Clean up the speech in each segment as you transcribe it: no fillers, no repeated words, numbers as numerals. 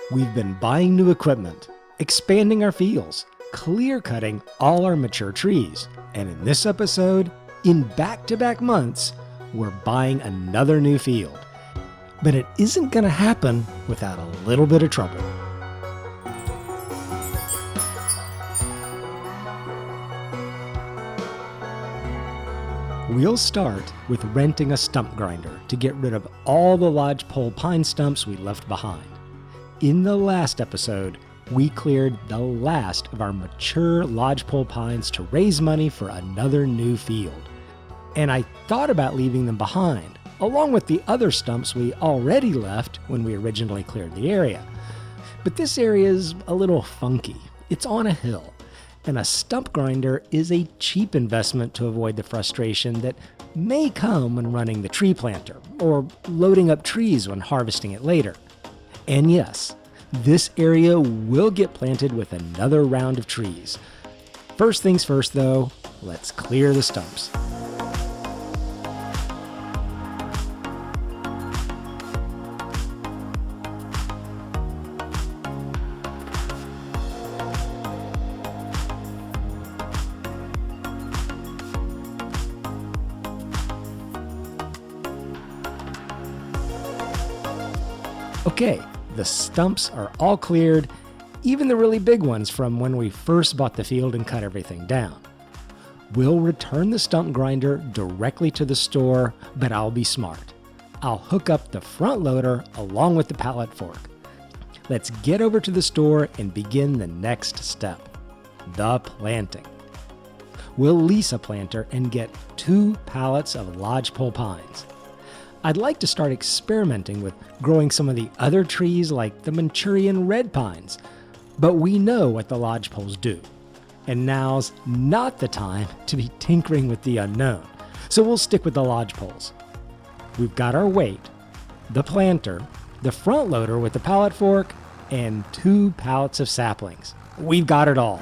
We've been buying new equipment, expanding our fields, clear-cutting all our mature trees, and in this episode, in back-to-back months, we're buying another new field. But it isn't going to happen without a little bit of trouble. We'll start with renting a stump grinder to get rid of all the lodgepole pine stumps we left behind. In the last episode, we cleared the last of our mature lodgepole pines to raise money for another new field. And I thought about leaving them behind, along with the other stumps we already left when we originally cleared the area. But this area is a little funky. It's on a hill, and a stump grinder is a cheap investment to avoid the frustration that may come when running the tree planter, or loading up trees when harvesting it later. And yes, this area will get planted with another round of trees. First things first though, let's clear the stumps. Okay, the stumps are all cleared, even the really big ones from when we first bought the field and cut everything down. We'll return the stump grinder directly to the store, but I'll be smart. I'll hook up the front loader along with the pallet fork. Let's get over to the store and begin the next step, the planting. We'll lease a planter and get 2 pallets of lodgepole pines. I'd like to start experimenting with growing some of the other trees like the Manchurian red pines, but we know what the lodgepoles do, and now's not the time to be tinkering with the unknown, so we'll stick with the lodgepoles. We've got our weight, the planter, the front loader with the pallet fork, and 2 pallets of saplings. We've got it all.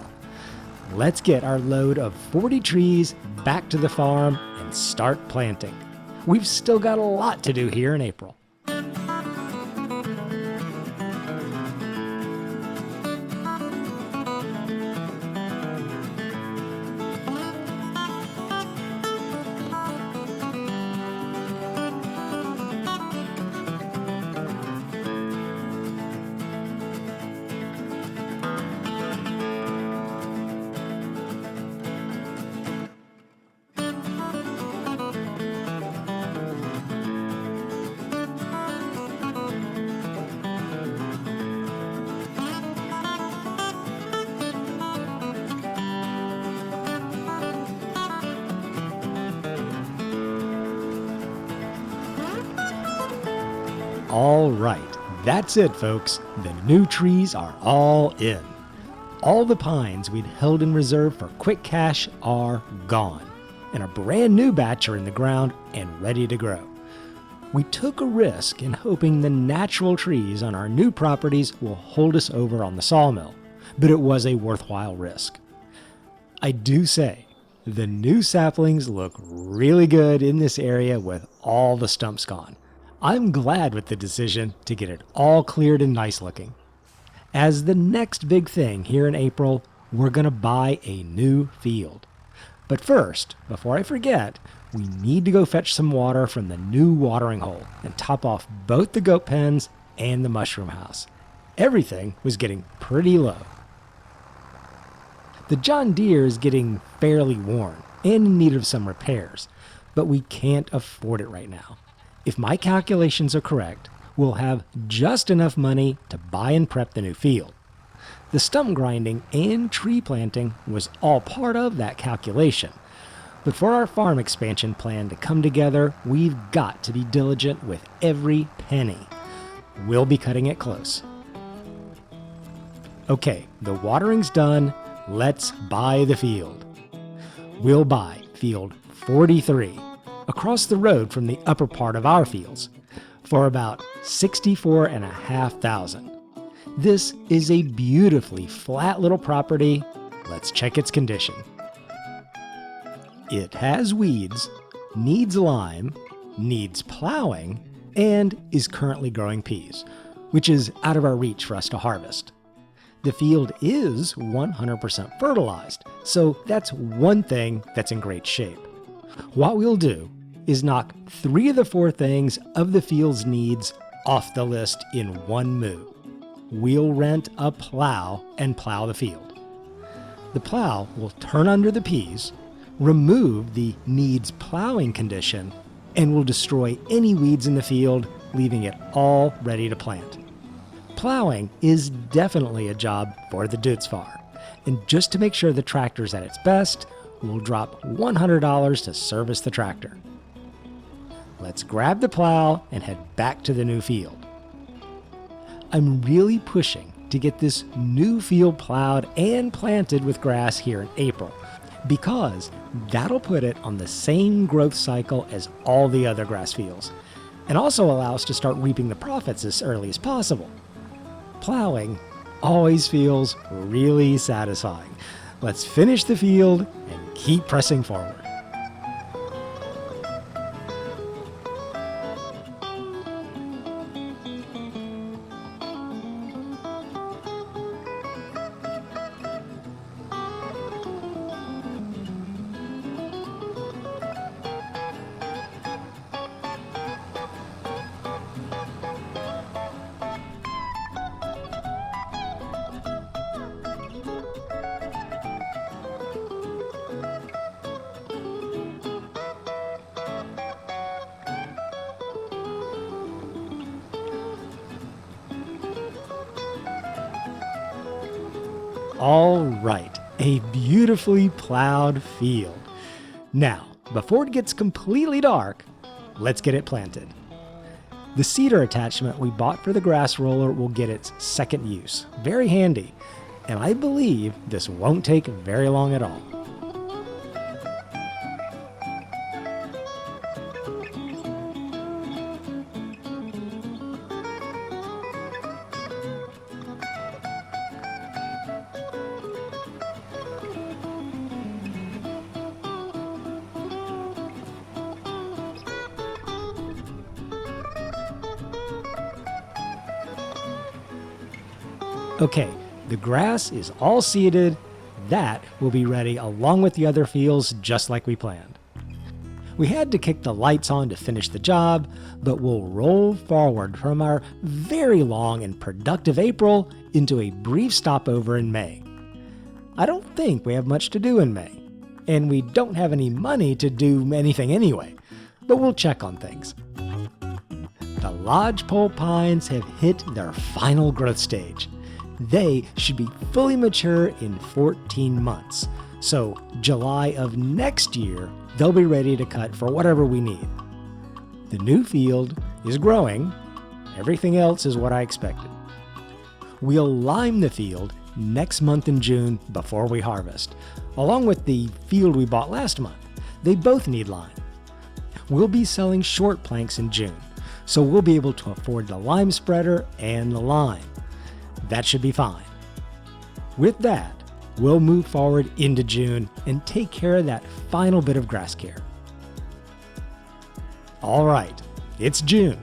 Let's get our load of 40 trees back to the farm and start planting. We've still got a lot to do here in April. All right, that's it, folks. The new trees are all in. All the pines we'd held in reserve for quick cash are gone, and a brand new batch are in the ground and ready to grow. We took a risk in hoping the natural trees on our new properties will hold us over on the sawmill, but it was a worthwhile risk. I do say, the new saplings look really good in this area with all the stumps gone. I'm glad with the decision to get it all cleared and nice looking. As the next big thing here in April, we're going to buy a new field. But first, before I forget, we need to go fetch some water from the new watering hole and top off both the goat pens and the mushroom house. Everything was getting pretty low. The John Deere is getting fairly worn and in need of some repairs, but we can't afford it right now. If my calculations are correct, we'll have just enough money to buy and prep the new field. The stump grinding and tree planting was all part of that calculation. But for our farm expansion plan to come together, we've got to be diligent with every penny. We'll be cutting it close. Okay, the watering's done. Let's buy the field. We'll buy field 43. Across the road from the upper part of our fields for about $64,500. This is a beautifully flat little property. Let's check its condition. It has weeds, needs lime, needs plowing, and is currently growing peas. which is out of our reach for us to harvest. The field is 100% fertilized, so that's one thing that's in great shape. What we'll do is knock 3 of the 4 things of the field's needs off the list in one move. We'll rent a plow and plow the field. The plow will turn under the peas, remove the needs plowing condition, and will destroy any weeds in the field, leaving it all ready to plant. Plowing is definitely a job for the Dutzfar, and just to make sure the tractor's at its best, we'll drop $100 to service the tractor. Let's grab the plow and head back to the new field. I'm really pushing to get this new field plowed and planted with grass here in April, because that'll put it on the same growth cycle as all the other grass fields, and also allow us to start reaping the profits as early as possible. Plowing always feels really satisfying. Let's finish the field and keep pressing forward. All right, a beautifully plowed field. Now, before it gets completely dark, let's get it planted. The cedar attachment we bought for the grass roller will get its second use. Very handy, and I believe this won't take very long at all. Okay, the grass is all seeded. That will be ready along with the other fields just like we planned. We had to kick the lights on to finish the job, but we'll roll forward from our very long and productive April into a brief stopover in May. I don't think we have much to do in May, and we don't have any money to do anything anyway, but we'll check on things. The lodgepole pines have hit their final growth stage. They should be fully mature in 14 months, so July of next year, they'll be ready to cut for whatever we need. The new field is growing. Everything else is what I expected. We'll lime the field next month in June before we harvest, along with the field we bought last month. They both need lime. We'll be selling short planks in June, so we'll be able to afford the lime spreader and the lime. That should be fine. With that, we'll move forward into June and take care of that final bit of grass care. All right, it's June.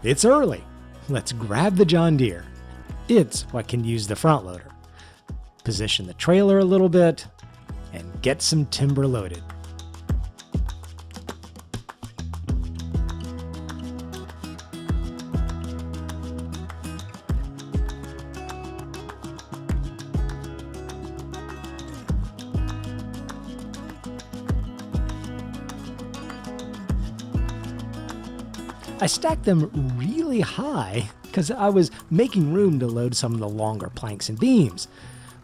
It's early. Let's grab the John Deere. It's what can use the front loader. Position the trailer a little bit and get some timber loaded. I stacked them really high because I was making room to load some of the longer planks and beams,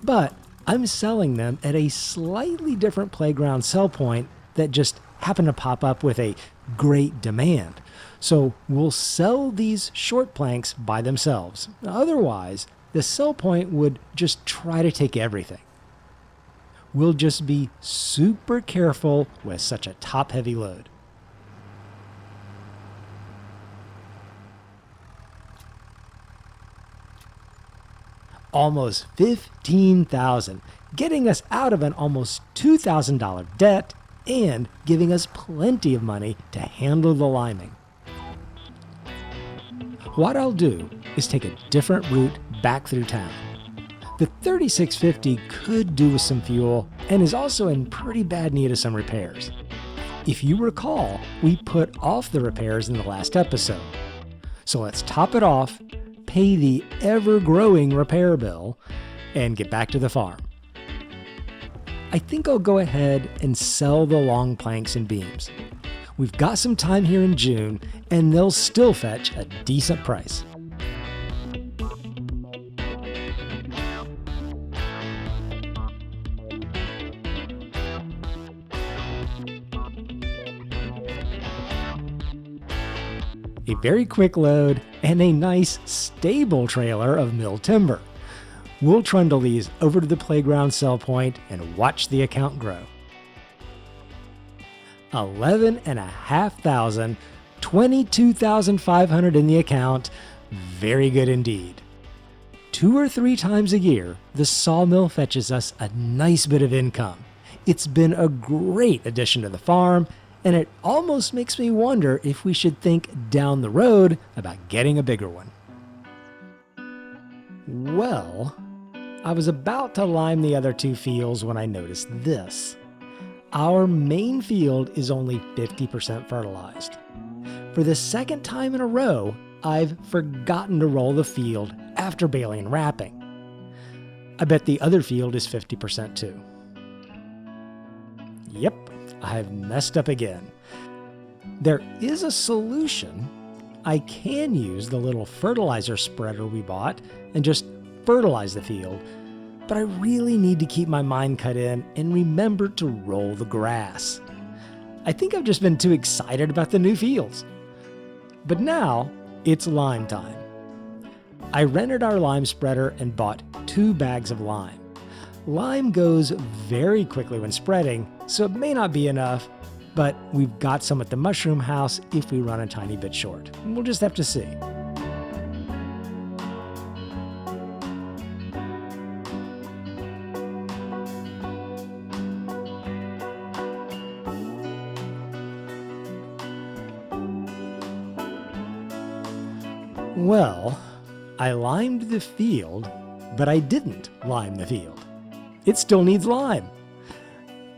but I'm selling them at a slightly different playground sell point that just happened to pop up with a great demand. So we'll sell these short planks by themselves. Otherwise, the sell point would just try to take everything. We'll just be super careful with such a top-heavy load. Almost $15,000, getting us out of an almost $2,000 debt and giving us plenty of money to handle the liming. What I'll do is take a different route back through town. The 3650 could do with some fuel and is also in pretty bad need of some repairs. If you recall, we put off the repairs in the last episode. So let's top it off, pay the ever-growing repair bill, and get back to the farm. I think I'll go ahead and sell the long planks and beams. We've got some time here in June, and they'll still fetch a decent price. A very quick load and a nice, stable trailer of milled timber. We'll trundle these over to the playground sell point and watch the account grow. 11,500, 22,500 in the account. Very good indeed. 2 or 3 times a year, the sawmill fetches us a nice bit of income. It's been a great addition to the farm, and it almost makes me wonder if we should think down the road about getting a bigger one. Well, I was about to lime the other 2 fields when I noticed this. Our main field is only 50% fertilized. For the second time in a row, I've forgotten to roll the field after baling and wrapping. I bet the other field is 50% too. Yep, I've messed up again. There is a solution. I can use the little fertilizer spreader we bought and just fertilize the field, but I really need to keep my mind cut in and remember to roll the grass. I think I've just been too excited about the new fields. But now it's lime time. I rented our lime spreader and bought 2 bags of lime. Lime goes very quickly when spreading, so it may not be enough, but we've got some at the mushroom house if we run a tiny bit short. We'll just have to see. Well, I limed the field, but I didn't lime the field. It still needs lime.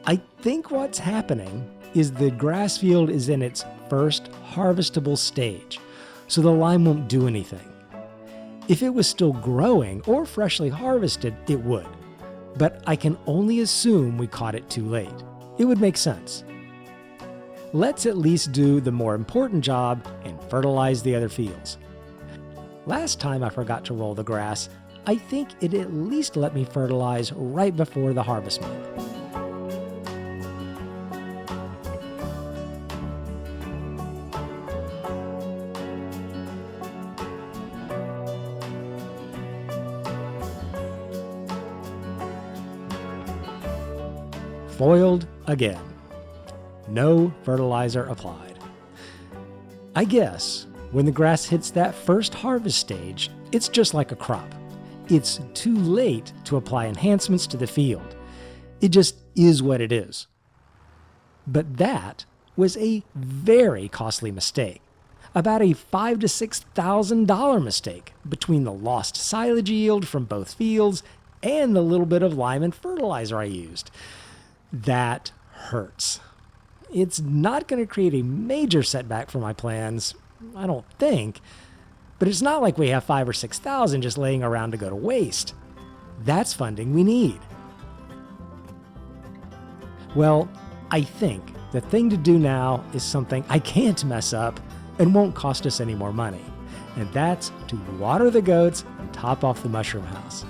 I think what's happening is the grass field is in its first harvestable stage, so the lime won't do anything. If it was still growing or freshly harvested, it would, but I can only assume we caught it too late. It would make sense. Let's at least do the more important job and fertilize the other fields. Last time I forgot to roll the grass, I think it at least let me fertilize right before the harvest month. Foiled again. No fertilizer applied. I guess when the grass hits that first harvest stage, it's just like a crop. It's too late to apply enhancements to the field. It just is what it is. But that was a very costly mistake. About a $5,000 to $6,000 mistake between the lost silage yield from both fields and the little bit of lime and fertilizer I used. That hurts. It's not going to create a major setback for my plans, I don't think, but it's not like we have $5,000 or $6,000 just laying around to go to waste. That's funding we need. Well, I think the thing to do now is something I can't mess up and won't cost us any more money, and that's to water the goats and top off the mushroom house.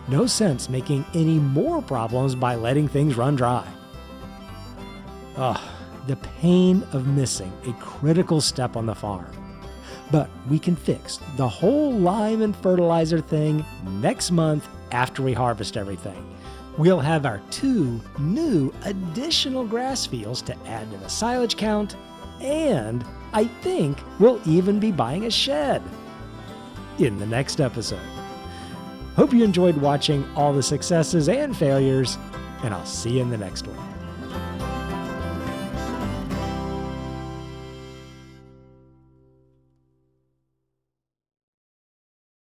No sense making any more problems by letting things run dry. The pain of missing a critical step on the farm. But we can fix the whole lime and fertilizer thing next month after we harvest everything. We'll have our 2 new additional grass fields to add to the silage count, and I think we'll even be buying a shed in the next episode. Hope you enjoyed watching all the successes and failures, and I'll see you in the next one.